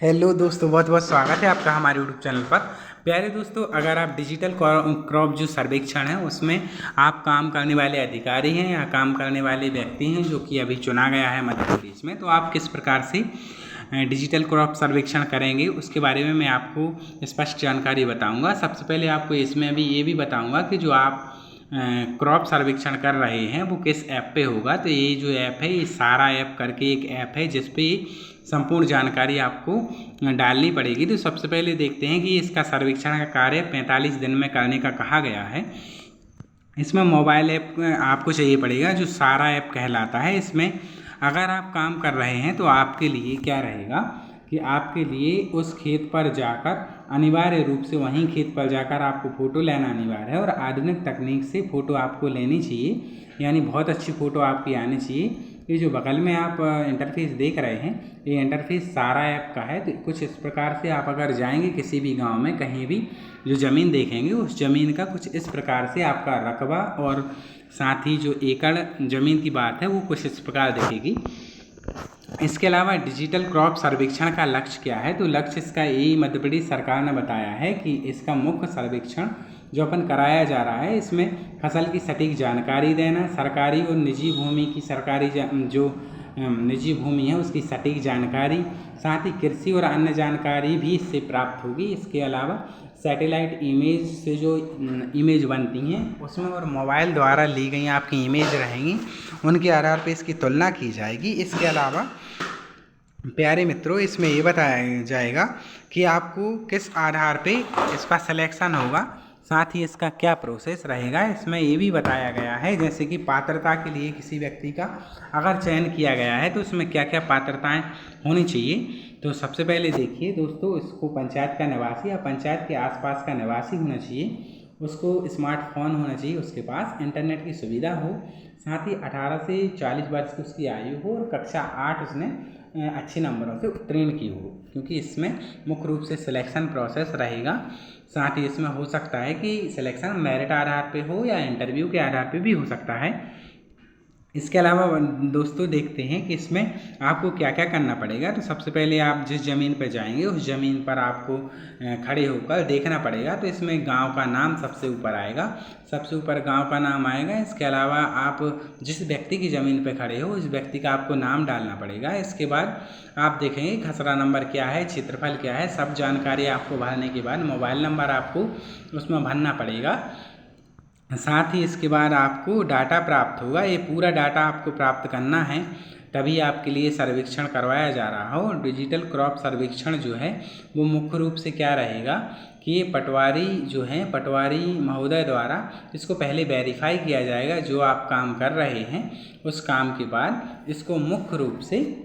Hello दोस्तों, बहुत बहुत स्वागत है आपका हमारे यूट्यूब चैनल पर। प्यारे दोस्तों, अगर आप डिजिटल क्रॉप जो सर्वेक्षण है उसमें आप काम करने वाले अधिकारी हैं या काम करने वाले व्यक्ति हैं जो कि अभी चुना गया है मध्य प्रदेश में, तो आप किस प्रकार से डिजिटल क्रॉप सर्वेक्षण करेंगे उसके बारे में मैं आपको स्पष्ट जानकारी बताऊंगा। सबसे पहले आपको इसमें अभी ये भी बताऊंगा कि जो आप क्रॉप सर्वेक्षण कर रहे हैं वो किस ऐप पे होगा। तो ये जो ऐप है, ये सारा ऐप करके एक ऐप है जिस पे संपूर्ण जानकारी आपको डालनी पड़ेगी। तो सबसे पहले देखते हैं कि इसका सर्वेक्षण का कार्य 45 दिन में करने का कहा गया है। इसमें मोबाइल ऐप आपको चाहिए पड़ेगा जो सारा ऐप कहलाता है। इसमें अगर आप काम कर रहे हैं तो आपके लिए क्या रहेगा कि आपके लिए उस खेत पर जाकर अनिवार्य रूप से वहीं खेत पर जाकर आपको फ़ोटो लेना अनिवार्य है और आधुनिक तकनीक से फ़ोटो आपको लेनी चाहिए, यानी बहुत अच्छी फ़ोटो आपकी आनी चाहिए। ये जो बगल में आप इंटरफेस देख रहे हैं, ये इंटरफेस सारा ऐप का है। तो कुछ इस प्रकार से आप अगर जाएंगे किसी भी गांव में कहीं भी, जो ज़मीन देखेंगे उस ज़मीन का कुछ इस प्रकार से आपका रकबा और साथ ही जो एकड़ ज़मीन की बात है वो कुछ इस प्रकार दिखेगी। इसके अलावा डिजिटल क्रॉप सर्वेक्षण का लक्ष्य क्या है, तो लक्ष्य इसका यही मध्य प्रदेश सरकार ने बताया है कि इसका मुख्य सर्वेक्षण जो अपन कराया जा रहा है इसमें फसल की सटीक जानकारी देना, सरकारी और निजी भूमि की जो निजी भूमि है उसकी सटीक जानकारी, साथ ही कृषि और अन्य जानकारी भी इससे प्राप्त होगी। इसके अलावा सैटेलाइट इमेज से जो इमेज बनती हैं उसमें और मोबाइल द्वारा ली गई आपकी इमेज रहेंगी, उनके आधार पर इसकी तुलना की जाएगी। इसके अलावा प्यारे मित्रों, इसमें ये बताया जाएगा कि आपको किस आधार पे इसका सिलेक्शन होगा, साथ ही इसका क्या प्रोसेस रहेगा। इसमें ये भी बताया गया है जैसे कि पात्रता के लिए किसी व्यक्ति का अगर चयन किया गया है तो उसमें क्या क्या पात्रताएं होनी चाहिए। तो सबसे पहले देखिए दोस्तों, इसको पंचायत का निवासी या पंचायत के आसपास का निवासी होना चाहिए, उसको स्मार्टफोन होना चाहिए, उसके पास इंटरनेट की सुविधा हो, साथ ही 18 से 40 वर्ष की उसकी आयु हो और कक्षा 8 उसने अच्छे नंबरों से उत्तीर्ण की हो, क्योंकि इसमें मुख्य रूप से सिलेक्शन प्रोसेस रहेगा। साथ ही इसमें हो सकता है कि सिलेक्शन मेरिट आधार पे हो या इंटरव्यू के आधार पे भी हो सकता है। इसके अलावा दोस्तों देखते हैं कि इसमें आपको क्या क्या करना पड़ेगा। तो सबसे पहले आप जिस ज़मीन पर जाएंगे उस ज़मीन पर आपको खड़े होकर देखना पड़ेगा। तो इसमें गांव का नाम सबसे ऊपर आएगा, सबसे ऊपर गांव का नाम आएगा। इसके अलावा आप जिस व्यक्ति की ज़मीन पर खड़े हो उस व्यक्ति का आपको नाम डालना पड़ेगा। इसके बाद आप देखेंगे खसरा नंबर क्या है, क्षेत्रफल क्या है, सब जानकारी आपको भरने के बाद मोबाइल नंबर आपको उसमें भरना पड़ेगा। साथ ही इसके बाद आपको डाटा प्राप्त होगा। ये पूरा डाटा आपको प्राप्त करना है, तभी आपके लिए सर्वेक्षण करवाया जा रहा हो। डिजिटल क्रॉप सर्वेक्षण जो है वो मुख्य रूप से क्या रहेगा कि ये पटवारी जो हैं, पटवारी महोदय द्वारा इसको पहले वेरीफाई किया जाएगा जो आप काम कर रहे हैं। उस काम के बाद इसको मुख्य रूप से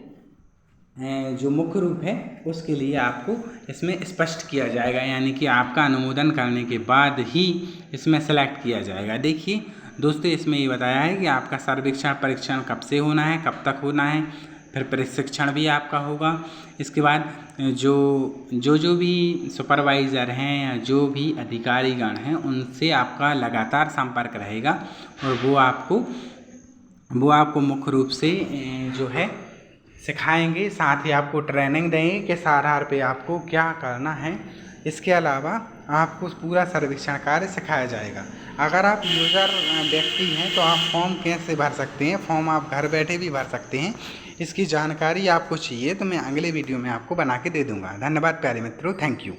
जो मुख्य रूप है उसके लिए आपको इसमें स्पष्ट किया जाएगा, यानी कि आपका अनुमोदन करने के बाद ही इसमें सेलेक्ट किया जाएगा। देखिए दोस्तों, इसमें ये बताया है कि आपका सर्वेक्षण परीक्षण कब से होना है, कब तक होना है, फिर प्रशिक्षण भी आपका होगा। इसके बाद जो भी सुपरवाइज़र हैं या जो भी अधिकारीगण हैं उनसे आपका लगातार संपर्क रहेगा और वो आपको मुख्य रूप से जो है सिखाएंगे, साथ ही आपको ट्रेनिंग देंगे किस आधार पे आपको क्या करना है। इसके अलावा आपको पूरा सर्वेक्षण कार्य सिखाया जाएगा। अगर आप यूज़र व्यक्ति हैं तो आप फॉर्म कैसे भर सकते हैं, फॉर्म आप घर बैठे भी भर सकते हैं। इसकी जानकारी आपको चाहिए तो मैं अगले वीडियो में आपको बना के दे दूँगा। धन्यवाद प्यारे मित्रों, थैंक यू।